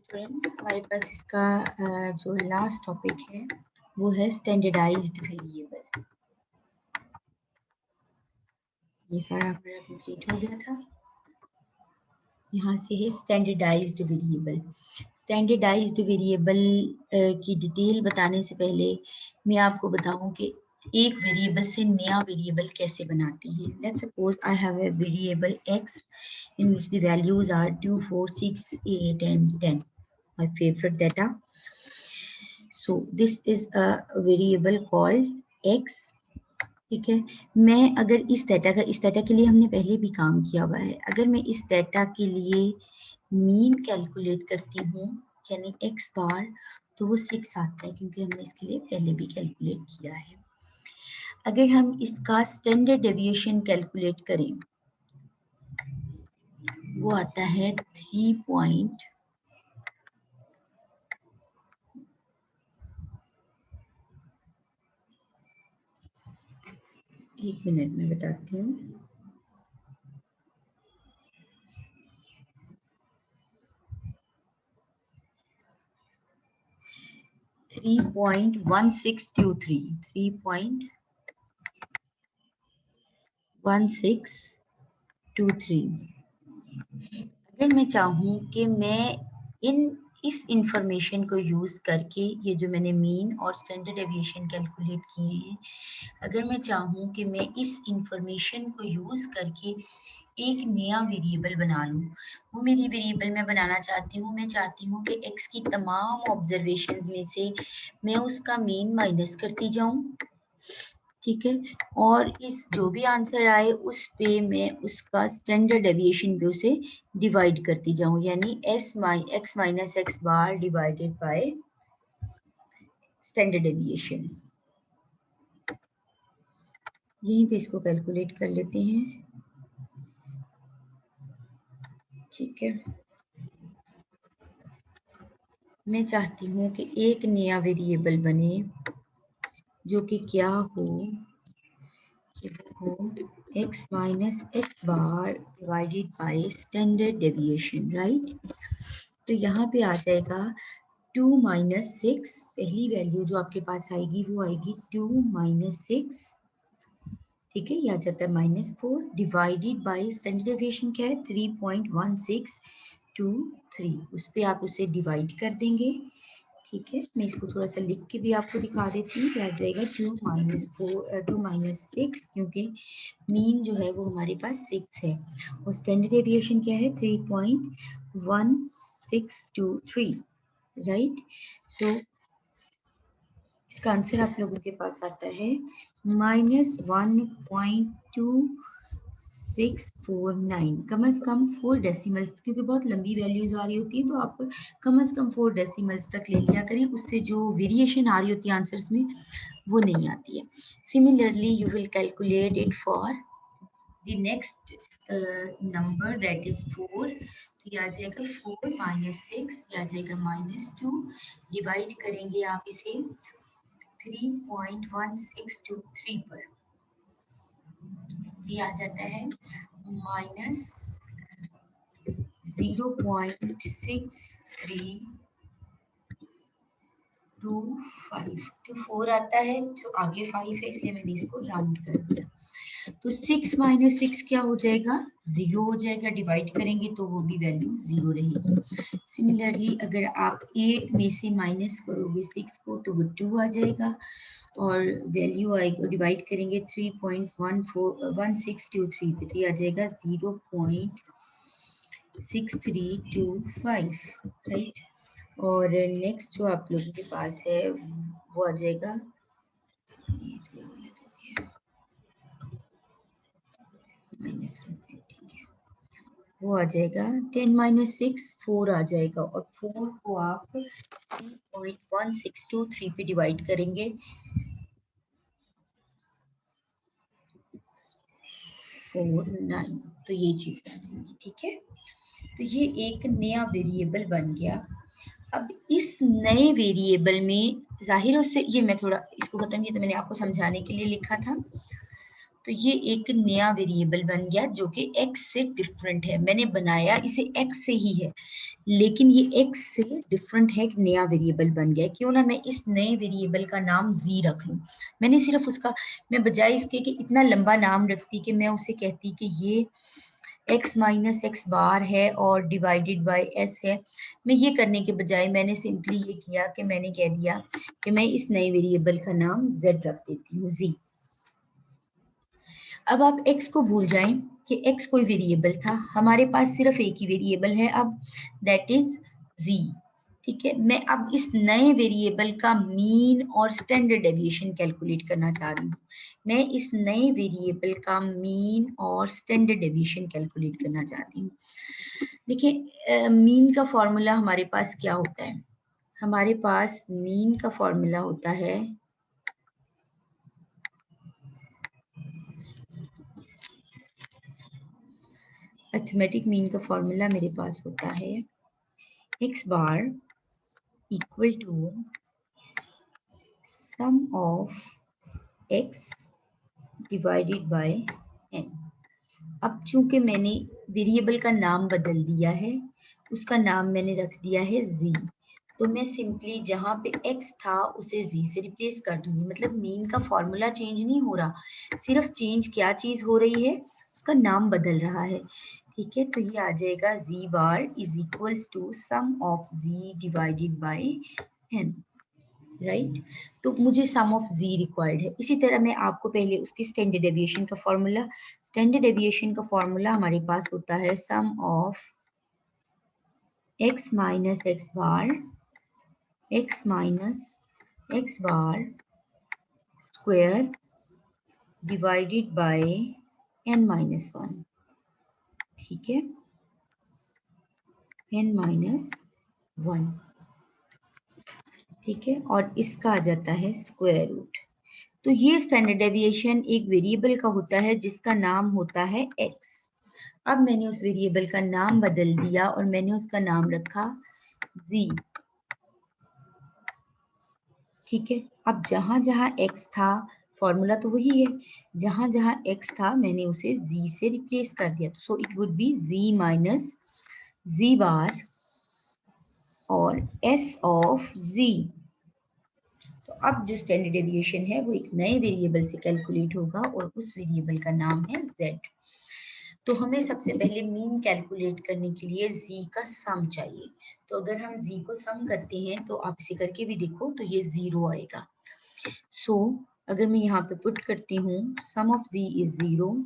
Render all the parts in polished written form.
Students, हमारे पास इसका जो लास्ट टॉपिक है वो है स्टैंडर्डाइज्ड वेरिएबल। ये सारा मेरा कंप्लीट हो गया था। यहाँ से है स्टैंडर्डाइज्ड वेरिएबल। स्टैंडर्डाइज्ड वेरिएबल की डिटेल बताने से पहले मैं आपको बताऊं कि एक वेरिएबल से नया वेरिएबल कैसे बनाते हैं। Let's suppose I have a variable x in which the values are 2, 4, 6, 8 and 10. My favorite data. So this is a variable called x. ठीक है, मैं अगर इस डाटा के लिए हमने पहले भी काम किया हुआ है। अगर मैं इस डाटा के लिए मीन कैलकुलेट करती हूँ यानी x बार, तो वो 6 आता है क्योंकि हमने इसके लिए पहले भी कैलकुलेट किया है। अगर हम इसका स्टैंडर्ड डेविएशन कैलकुलेट करें, वो आता है 3. एक मिनट में बताती हूँ। Three point 3.1623। अगर मैं चाहूँ कि मैं इस इंफॉर्मेशन को यूज करके, ये जो मैंने मीन और स्टैंडर्ड डेविएशन कैलकुलेट किए हैं, अगर मैं चाहूँ कि मैं इस इंफॉर्मेशन को यूज करके एक नया वेरिएबल बना लूँ, वो मेरी वेरिएबल मैं बनाना चाहती हूँ। मैं चाहती हूँ कि x की तमाम ऑब्जर्वेशंस में से मैं उसका मीन माइनस करती जाऊँ, ठीक है, और इस जो भी आंसर आए उस पे मैं उसका स्टैंडर्ड डेविएशन पे उसे डिवाइड करती जाऊं, यानी x minus x bar divided by standard deviation. यहीं पे इसको कैलकुलेट कर लेते हैं। ठीक है, मैं चाहती हूँ कि एक नया वेरिएबल बने जो कि क्या हो, x minus x bar divided by standard deviation, right. तो यहाँ पे आ जाएगा 2 माइनस 6, पहली वैल्यू जो आपके पास आएगी वो आएगी 2 माइनस 6, ठीक है, ये आ जाता है -4 डिवाइडेड बाय स्टैंडर्ड डेविएशन क्या है 3.1623, उस पे आप उसे डिवाइड कर देंगे। ठीक है, मैं इसको थोड़ा सा लिख के भी आपको दिखा देती हूँ। क्या आ जाएगा 2 माइनस 6, क्योंकि मीन जो है वो हमारे पास 6 है और स्टैंडर्ड डेविएशन क्या है 3.1623, राइट। तो इसका आंसर आप लोगों के पास आता है -1.2649। कम से कम 4 डेसिमल्स, क्योंकि बहुत लंबी वैल्यूज आ रही होती है तो आप कम से कम 4 डेसिमल्स तक ले लिया करें, उससे जो वेरिएशन आ रही होती है आंसर्स में वो नहीं आती है। Similarly you will calculate it for the next number that is 4। तो ये आ जाएगा 4 माइनस 6, ये आ जाएगा -2, डिवाइड करेंगे आप इसे 3.1623 पर, ये आ जाता है -0.6325 आता है। तो आगे 5 है इसलिए मैंने इसको राउंड कर दिया। तो 6 माइनस 6 क्या हो जाएगा 0 हो जाएगा, डिवाइड करेंगे तो वो भी वैल्यू 0 रहेगी। सिमिलरली अगर आप 8 में से माइनस करोगे 6 को तो वो 2 आ जाएगा और वैल्यू आएगी, डिवाइड करेंगे 3.1623 पे, तो ये आ जाएगा 0.6325, राइट। और नेक्स्ट जो आप लोगों के पास है वो आ जाएगा, वो आ जाएगा 10 माइनस 6 4 आ जाएगा, और 4 को आप 3.1623 पे डिवाइड करेंगे 49, तो ये चीज आ जाएगी। ठीक है, तो ये एक नया वेरिएबल बन गया। अब इस नए वेरिएबल में जाहिर से, ये मैं थोड़ा इसको खत्म किया तो मैंने आपको समझाने के लिए लिखा था, तो ये एक नया वेरिएबल बन गया जो कि x से डिफरेंट है। मैंने बनाया इसे x से ही है, लेकिन ये x से डिफरेंट है, एक नया वेरिएबल बन गया। क्यों ना मैं इस नए वेरिएबल का नाम z रख लूं। मैंने सिर्फ उसका, मैं बजाय इसके कि इतना लंबा नाम रखती कि मैं उसे कहती कि ये x माइनस एक्स बार है और डिवाइडेड बाय s है, मैं ये करने के बजाय मैंने सिंपली ये किया कि मैंने कह दिया कि मैं इस नए वेरिएबल का नाम z रख देती हूँ, z। अब आप x को भूल जाएं कि x कोई वेरिएबल था, हमारे पास सिर्फ एक ही वेरिएबल है अब, दैट इज z। ठीक है, मैं अब इस नए वेरिएबल का मीन और स्टैंडर्ड डेविएशन कैलकुलेट करना चाह रही हूँ। मैं इस नए वेरिएबल का मीन और स्टैंडर्ड डेविएशन कैलकुलेट करना चाहती हूँ। देखिए, मीन का फॉर्मूला हमारे पास क्या होता है? हमारे पास मीन का फॉर्मूला होता है अर्थमेटिक मीन का फॉर्मूला मेरे पास होता है x bar equal to sum of x divided by n। अब चूंकि मैंने वेरिएबल का नाम बदल दिया है, उसका नाम मैंने रख दिया है z, तो मैं सिंपली जहां पे x था उसे z से रिप्लेस कर दूंगी। मतलब मीन का फॉर्मूला चेंज नहीं हो रहा, सिर्फ चेंज क्या चीज हो रही है, उसका नाम बदल रहा है। ठीक है, तो ये आ जाएगा z bar is equals to sum of z divided by n, right. तो मुझे सम ऑफ z रिक्वायर्ड है। इसी तरह मैं आपको पहले उसकी स्टैंडर्ड डेविएशन का फॉर्मूला, स्टैंडर्ड डेविएशन का फॉर्मूला हमारे पास होता है sum of x minus x bar, x minus x bar square divided by n minus 1। ठीक है, n माइनस 1। ठीक है, और इसका आ जाता है स्क्वायर रूट। तो ये स्टैंडर्ड डेविएशन एक वेरिएबल का होता है जिसका नाम होता है x। अब मैंने उस वेरिएबल का नाम बदल दिया और मैंने उसका नाम रखा z। ठीक है, अब जहां जहां x था, फॉर्मूला तो वही है, जहां जहां x था मैंने उसे z से रिप्लेस कर दिया। So it would be z minus z बार और s ऑफ z। तो अब जो स्टैंडर्ड डेविएशन है वो एक नए वेरिएबल से कैलकुलेट होगा और उस वेरिएबल का नाम है z। तो हमें सबसे पहले मीन कैलकुलेट करने के लिए z का सम चाहिए। तो अगर हम z को सम करते हैं तो आप इसे करके भी देखो तो ये 0 आएगा। सो अगर मैं यहाँ पे पुट करती हूँ sum of z is 0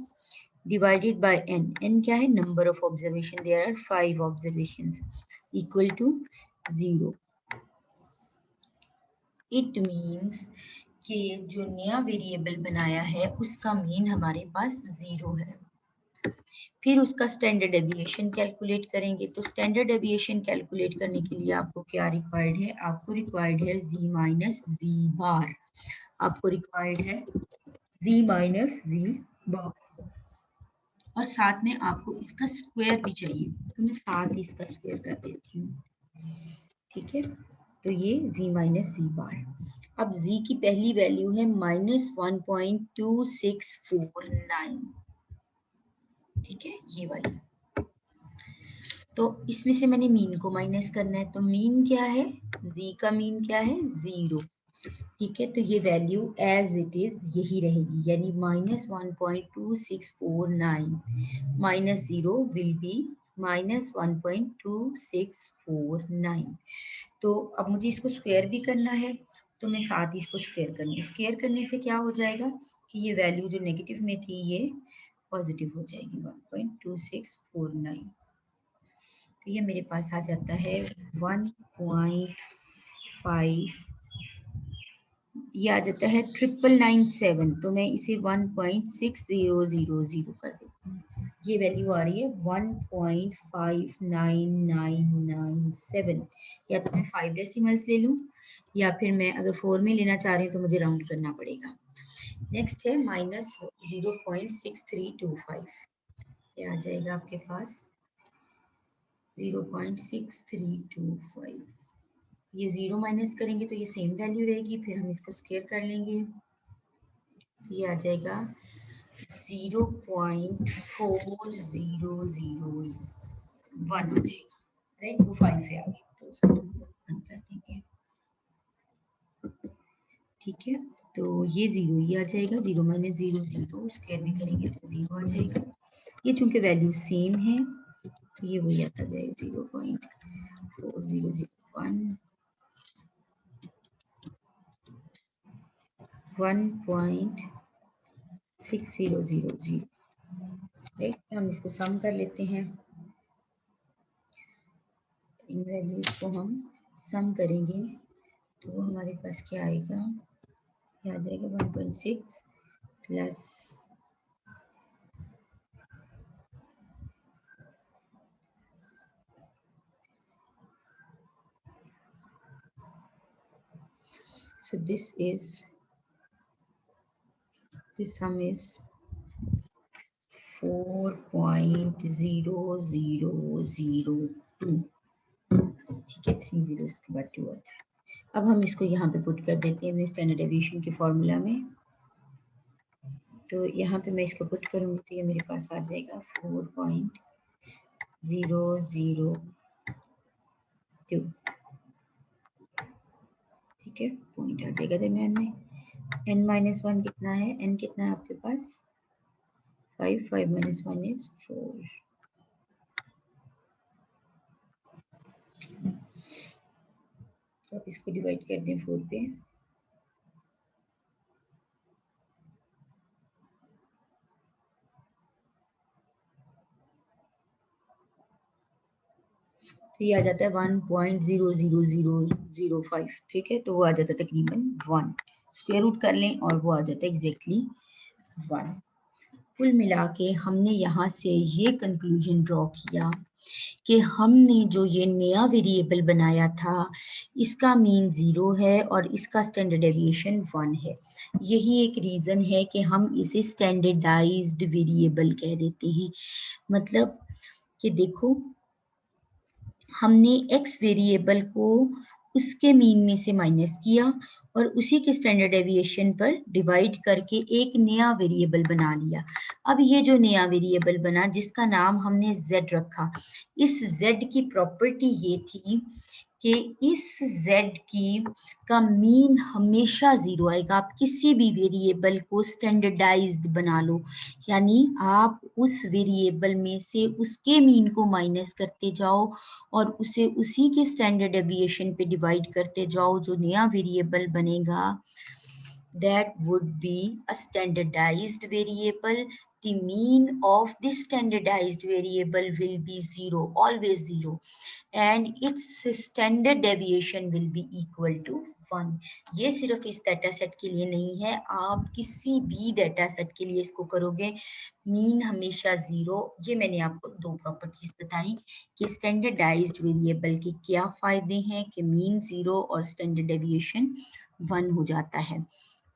divided by n, n क्या है, number of observation, there are 5 observations, equal to 0। It means कि जो नया वेरिएबल बनाया है उसका मीन हमारे पास 0 है। फिर उसका स्टैंडर्ड डेविएशन कैलकुलेट करेंगे। तो स्टैंडर्ड डेविएशन कैलकुलेट करने के लिए आपको क्या रिक्वायर्ड है? आपको रिक्वायर्ड है z माइनस z बार। आपको रिक्वायर्ड है z माइनस z बार, और साथ में आपको इसका स्क्वायर भी चाहिए, तो मैं साथ ही इसका स्क्वायर कर देती हूँ। ठीक है, तो ये z माइनस z बार। अब z की पहली वैल्यू है -1.2649। ठीक है, ये वाली। तो इसमें से मैंने मीन को माइनस करना है, तो मीन क्या है, z का मीन क्या है, 0। ठीक है, तो ये वैल्यू एज इट इज यही रहेगी, यानी -1.2649 माइनस 0 विल बी -1.2649। तो अब मुझे इसको स्क्वायर भी करना है, तो मैं साथ ही इसको स्क्वायर करना, स्क्वायर करने से क्या हो जाएगा कि ये वैल्यू जो नेगेटिव में थी ये पॉजिटिव हो जाएगी, 1.2649। तो ये मेरे पास आ जाता है 1.5, ये आ जाता है 9997। तो मैं इसे 1.6000 कर देती हूँ। ये वैल्यू आ रही है 1.59997। या तो मैं 5 डेसिमल्स ले लूँ या फिर मैं अगर 4 में लेना चाह रही हूँ तो मुझे राउंड करना पड़ेगा। नेक्स्ट है -0.6325। ये आ जाएगा आपके पास 0.6325। ये 0 माइनस करेंगे तो ये सेम वैल्यू रहेगी, फिर हम इसको स्क्वायर कर लेंगे, ये आ जाएगा 0.4001 हो जाएगा, राइट। वो 5 है आगे, तो उसको बंद कर देंगे। ठीक है, तो ये 0 ये आ जाएगा, 0 माइनस 0 0, स्क्वायर भी करेंगे तो 0 आ जाएगा। ये चूंकि वैल्यू सेम है तो ये वही आता जाएगा 0.4001 1.6000, राइट। हम इसको सम कर लेते हैं, इन वैल्यूज को हम सम करेंगे तो हमारे पास क्या आएगा, ये आ जाएगा 1.6 plus so this sum is 4.0002, ठीक है, 30 इसके बाद 2 आता है। अब हम इसको यहाँ पे पुट कर देते हैं अपने स्टैंडर्ड डेविएशन के फॉर्मूला में। तो यहाँ पे मैं इसको पुट करूँगी तो ये मेरे पास आ जाएगा 4.002, ठीक है, पॉइंट आ जाएगा दरम्यान में। n-1 कितना है, n कितना है आपके पास 5, 5 minus 1 is 4। तो आप इसको डिवाइड कर दें 4 पे, तो ये आ जाता है 1.00005, ठीक है, तो वो आ जाता है तकरीबन 1, स्क्वायर रूट कर लें और वो आ जाता है एग्जैक्टली 1। कुल मिला के हमने यहाँ से ये कंक्लूजन ड्रॉ किया कि हमने जो ये नया वेरिएबल बनाया था इसका मीन 0 है और इसका स्टैंडर्ड डेविएशन 1 है। यही एक रीज़न है कि हम इसे स्टैंडर्डाइज्ड वेरिएबल कह देते हैं। मतलब कि देखो, हमने x वेरिएबल को उसके मीन में से माइनस किया और उसी के स्टैंडर्ड डेविएशन पर डिवाइड करके एक नया वेरिएबल बना लिया। अब ये जो नया वेरिएबल बना जिसका नाम हमने z रखा, इस z की प्रॉपर्टी ये थी कि इस z का मीन हमेशा 0 आएगा। आप किसी भी वेरिएबल को स्टैंडर्डाइज्ड बना लो, यानी आप उस वेरिएबल में से उसके मीन को माइनस करते जाओ और उसे उसी के स्टैंडर्ड डेविएशन पे डिवाइड करते जाओ, जो नया वेरिएबल बनेगा that would be a standardized variable. The mean of this standardized variable will be 0, always 0, and its standard deviation will be equal to 1. ये सिर्फ इस डाटा सेट के लिए नहीं है, आप किसी भी डाटा सेट के लिए इसको करोगे, मीन हमेशा 0। ये मैंने आपको दो प्रॉपर्टीज बताई कि स्टैंडर्डाइज्ड वेरिएबल के क्या फायदे हैं कि मीन 0 और स्टैंडर्ड डेविएशन 1 हो जाता है।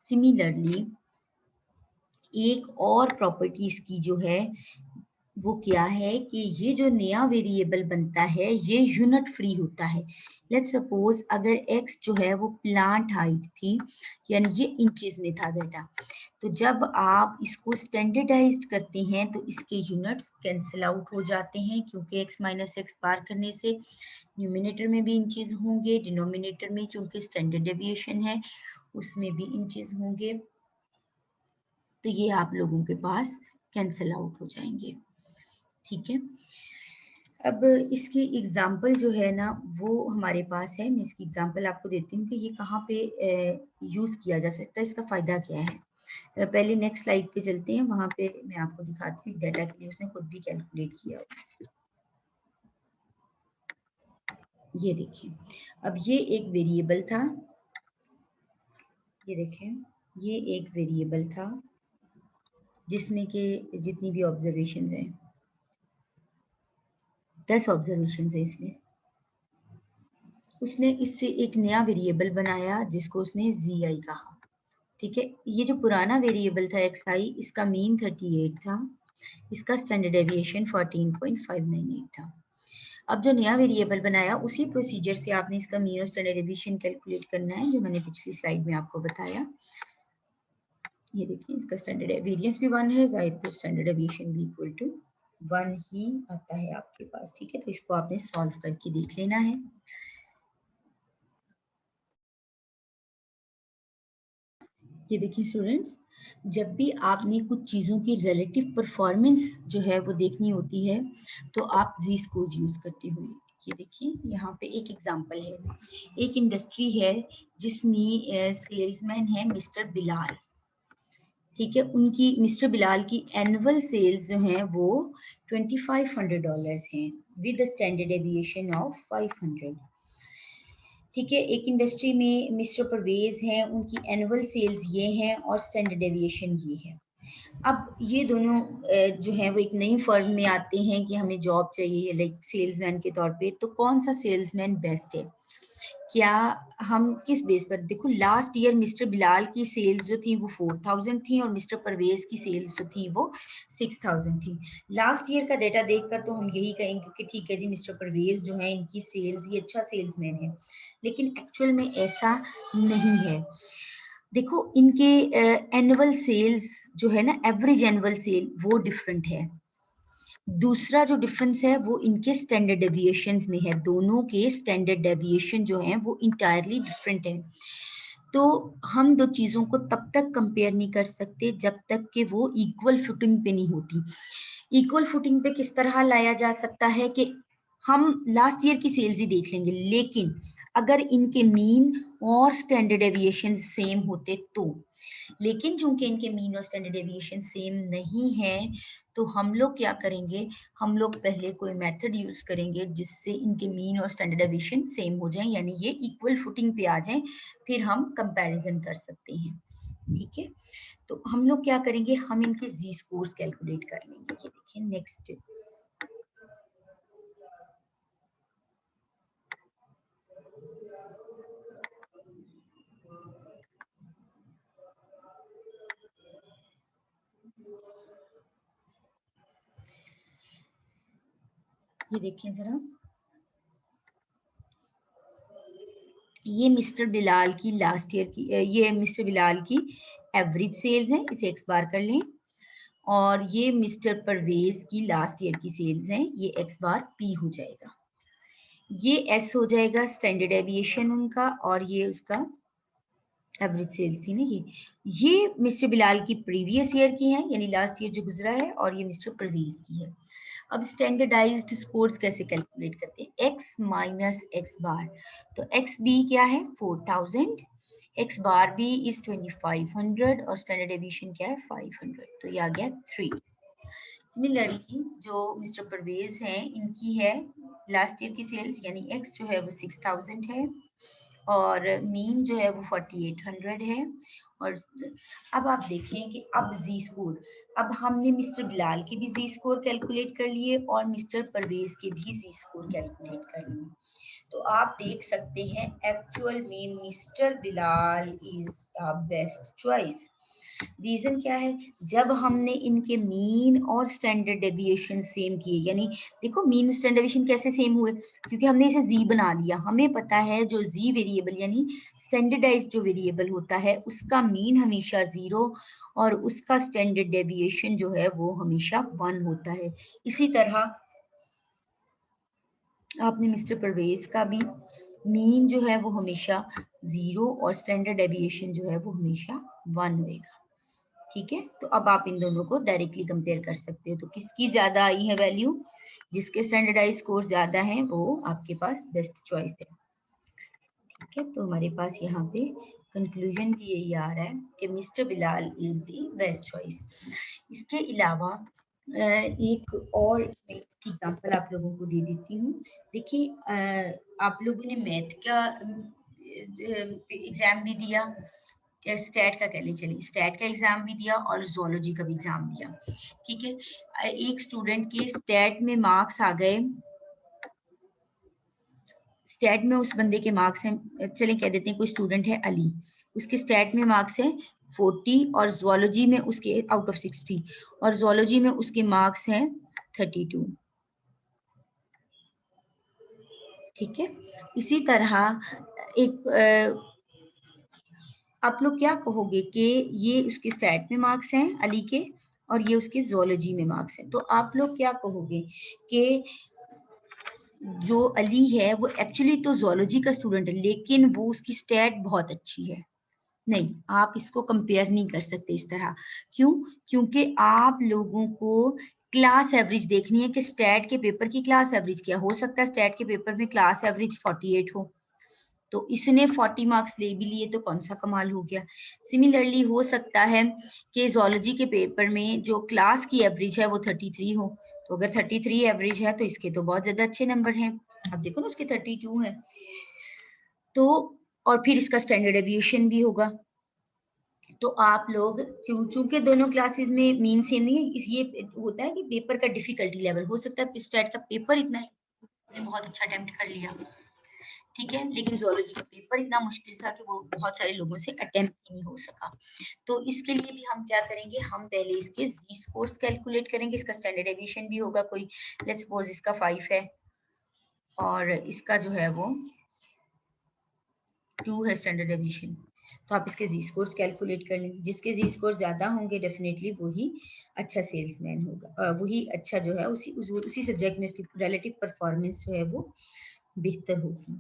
सिमिलरली एक और प्रॉपर्टी इसकी जो है वो क्या है कि ये जो नया वेरिएबल बनता है ये यूनिट फ्री होता है। लेट्स सपोज अगर x जो है वो प्लांट हाइट थी, यानी ये इंचेस में था डाटा, तो जब आप इसको स्टैंडर्डाइज्ड करते हैं तो इसके यूनिट्स कैंसिल आउट हो जाते हैं, क्योंकि x माइनस एक्स पार करने से न्यूमिनेटर में भी इंचेस होंगे, डिनोमिनेटर में क्योंकि स्टैंडर्ड डेविएशन है उसमें भी इंचेस होंगे, तो ये आप लोगों के पास कैंसिल आउट हो जाएंगे। ठीक है, अब इसकी एग्जाम्पल जो है ना वो हमारे पास है। मैं इसकी एग्जाम्पल आपको देती हूँ कि ये कहाँ पे यूज किया जा सकता है, इसका फायदा क्या है। पहले नेक्स्ट स्लाइड पे चलते हैं, वहां पे मैं आपको दिखाती हूँ डाटा के लिए उसने खुद भी कैलकुलेट किया। ये देखिए, अब ये एक वेरिएबल था, ये देखें ये एक वेरिएबल था जिसमें के जितनी भी ऑब्जर्वेशन है 10 ऑब्जर्वेशन है इसमें। उसने इससे एक नया वेरिएबल बनाया जिसको उसने जी कहा। ठीक है, ये जो पुराना वेरिएबल था xi, इसका मीन 38 था, इसका स्टैंडर्ड डेविएशन 14.598 था। अब जो नया वेरिएबल बनाया उसी प्रोसीजर से आपने इसका मीन और स्टैंडर्ड डेविएशन कैलकुलेट करना है, जो मैंने पिछली स्लाइड में आपको बताया। ये देखिए इसका स्टैंडर्ड वेरिएंस भी 1 है, जाहिर फिर स्टैंडर्ड डेविएशन भी इक्वल टू 1 ही आता है आपके पास। ठीक है, तो इसको आपने सॉल्व करके देख लेना है। ये देखिए स्टूडेंट्स, जब भी आपने कुछ चीज़ों की रिलेटिव परफॉर्मेंस जो है वो देखनी होती है तो आप जी स्कोर यूज करते हुए, ये देखिए यहाँ पे एक एग्जांपल है। एक इंडस्ट्री है जिसमें सेल्समैन है मिस्टर बिलाल। ठीक है, उनकी मिस्टर बिलाल की एनुअल सेल्स जो हैं वो $2500 हैं विद स्टैंडर्ड डेविएशन ऑफ 500। ठीक है, एक इंडस्ट्री में मिस्टर परवेज हैं, उनकी एनुअल सेल्स ये हैं और स्टैंडर्ड डेविएशन ये है। अब ये दोनों जो है वो एक नई फर्म में आते हैं कि हमें जॉब चाहिए लाइक सेल्समैन के तौर पे, तो कौन सा सेल्समैन बेस्ट है? क्या हम किस बेस पर, देखो लास्ट ईयर मिस्टर बिलाल की सेल्स जो थी वो 4000 थी और मिस्टर परवेज की सेल्स जो थी वो 6000 थी। लास्ट ईयर का डेटा देखकर तो हम यही कहेंगे कि ठीक है जी मिस्टर परवेज जो है इनकी सेल्स, ये अच्छा सेल्समैन है, लेकिन एक्चुअल में ऐसा नहीं है। देखो इनके एनुअल सेल्स जो है ना, एवरेज एनुअल सेल वो डिफरेंट है। दूसरा जो डिफरेंस है वो इनके स्टैंडर्ड डेविएशंस में है। दोनों के स्टैंडर्ड डेविएशन जो हैं वो इंटायरली डिफरेंट है। तो हम दो चीजों को तब तक कंपेयर नहीं कर सकते जब तक कि वो इक्वल फुटिंग पे नहीं होती। इक्वल फुटिंग पे किस तरह लाया जा सकता है कि हम लास्ट ईयर की सेल्स ही देख लेंगे, लेकिन अगर इनके मीन और स्टैंडर्ड डेविएशन सेम होते तो, लेकिन चूंकि इनके मीन और स्टैंडर्ड डेविएशन सेम नहीं है तो हम लोग क्या करेंगे, हम लोग पहले कोई मेथड यूज करेंगे जिससे इनके मीन और स्टैंडर्ड डेविएशन सेम हो जाए, यानी ये इक्वल फुटिंग पे आ जाए, फिर हम कंपैरिजन कर सकते हैं। ठीक है, तो हम लोग क्या करेंगे, हम इनके जी स्कोर्स कैलकुलेट कर लेंगे। ये देखिए नेक्स्ट, ये देखिए जरा, ये मिस्टर बिलाल की लास्ट ईयर की, ये मिस्टर बिलाल की एवरेज सेल्स है, इसे एक्स बार कर लें, और ये मिस्टर परवेज की लास्ट ईयर की सेल्स हैं, ये एक्स बार पी हो जाएगा, ये एस हो जाएगा स्टैंडर्ड डेविएशन उनका, और ये उसका एवरेज सेल्स थी ना। ये मिस्टर बिलाल की प्रीवियस ईयर की है, यानी लास्ट ईयर जो गुजरा है, और ये मिस्टर परवेज की है। अब स्टैंडर्डाइज्ड स्कोर्स कैसे कैलकुलेट करते हैं, x माइनस एक्स बार, तो एक्स बी क्या है 4000, एक्स बार बी इज 2500 और स्टैंडर्ड डेविएशन क्या है 500, तो ये आ गया 3। सिमिलरली जो मिस्टर परवेज हैं इनकी है लास्ट ईयर की सेल्स, यानी एक्स जो है वो 6000 है और मीन जो है वो 4800 है। और अब आप देखें कि अब जी स्कोर, अब हमने मिस्टर बिलाल के भी जी स्कोर कैलकुलेट कर लिए और मिस्टर परवेज के भी जी स्कोर कैलकुलेट कर लिए, तो आप देख सकते हैं एक्चुअल में mister Bilal is the best choice. Reason क्या है, जब हमने इनके मीन और स्टैंडर्ड डेविएशन सेम किए, यानी देखो मीन स्टैंडर्ड डेविएशन कैसे सेम हुए, क्योंकि हमने इसे जी बना लिया, हमें पता है जो जी वेरिएबल यानी स्टैंडर्डाइज जो वेरिएबल होता है उसका मीन हमेशा 0 और उसका स्टैंडर्ड डेविएशन जो है वो हमेशा 1 होता है। इसी तरह आपने मिस्टर परवेज का भी मीन जो है वो हमेशा 0 और स्टैंडर्ड डेविएशन जो है वो हमेशा 1 होएगा। ठीक है, तो अब आप इन दोनों को डायरेक्टली कंपेयर कर सकते हो, तो किसकी ज्यादा आई है वैल्यू, जिसके स्टैंडर्डाइज स्कोर ज्यादा है वो आपके पास बेस्ट चॉइस है। ठीक है, तो हमारे पास यहाँ पे कंक्लूजन भी यही आ रहा है कि mister Bilal is the best choice. इसके अलावा एक और एग्जांपल आप लोगों को दे देती हूँ। देखिए आप लोगों ने मैथ का एग्जाम भी दिया, स्टैट का कह लें, चलिए स्टैट का एग्जाम भी दिया और जोलॉजी का भी एग्जाम दिया। ठीक है, एक स्टूडेंट के स्टैट में मार्क्स आ गए, स्टैट में उस बंदे के मार्क्स हैं, चलें कह देते हैं कोई स्टूडेंट है अली, उसके स्टैट में मार्क्स है 40 और जोलॉजी में उसके आउट ऑफ 60, और जोलॉजी में उसके मार्क्स हैं 32। ठीक है, इसी तरह एक आप लोग क्या कहोगे कि ये उसके स्टैट में मार्क्स हैं अली के और ये उसके जोलॉजी में मार्क्स हैं, तो आप लोग क्या कहोगे कि जो अली है वो एक्चुअली तो जोलॉजी का स्टूडेंट है लेकिन वो उसकी स्टैट बहुत अच्छी है? नहीं, आप इसको कंपेयर नहीं कर सकते इस तरह। क्यों? क्योंकि आप लोगों को क्लास एवरेज देखनी है कि स्टैट के पेपर की क्लास एवरेज क्या हो सकता है। स्टैट के पेपर में क्लास एवरेज 48 हो, तो इसने 40 मार्क्स ले भी लिए तो कौन सा कमाल हो गया। सिमिलरली हो सकता है कि जोलॉजी के पेपर में जो क्लास की एवरेज है वो 33 हो, तो अगर 33 एवरेज है तो इसके तो बहुत ज्यादा अच्छे नंबर हैं। अब देखो ना उसके 32 है, तो और फिर इसका स्टैंडर्ड एविएशन भी होगा। तो आप लोग चूंकि दोनों क्लासेस में मीन सेम नहीं है, ये होता है कि पेपर का डिफिकल्टी लेवल हो सकता है स्टैट का पेपर इतना ने बहुत अच्छा अटेम्प्ट कर लिया, ठीक है, लेकिन जोलॉजी का पेपर इतना मुश्किल था कि वो बहुत सारे लोगों से अटेम्प्ट ही नहीं हो सका। तो इसके लिए भी हम क्या करेंगे, हम पहले इसके जी स्कोर्स कैलकुलेट करेंगे। इसका स्टैंडर्ड एविएशन भी होगा कोई, लेट्स सपोज इसका 5 है और इसका जो है वो 2 है स्टैंडर्ड एविएशन, तो आप इसके जी स्कोर्स कैलकुलेट कर लेंगे। जिसके जी स्कोर ज्यादा होंगे डेफिनेटली वही अच्छा सेल्समैन होगा, वही अच्छा जो है उसी सब्जेक्ट में उसकी रिलेटिव परफॉर्मेंस जो है वो बेहतर होगी।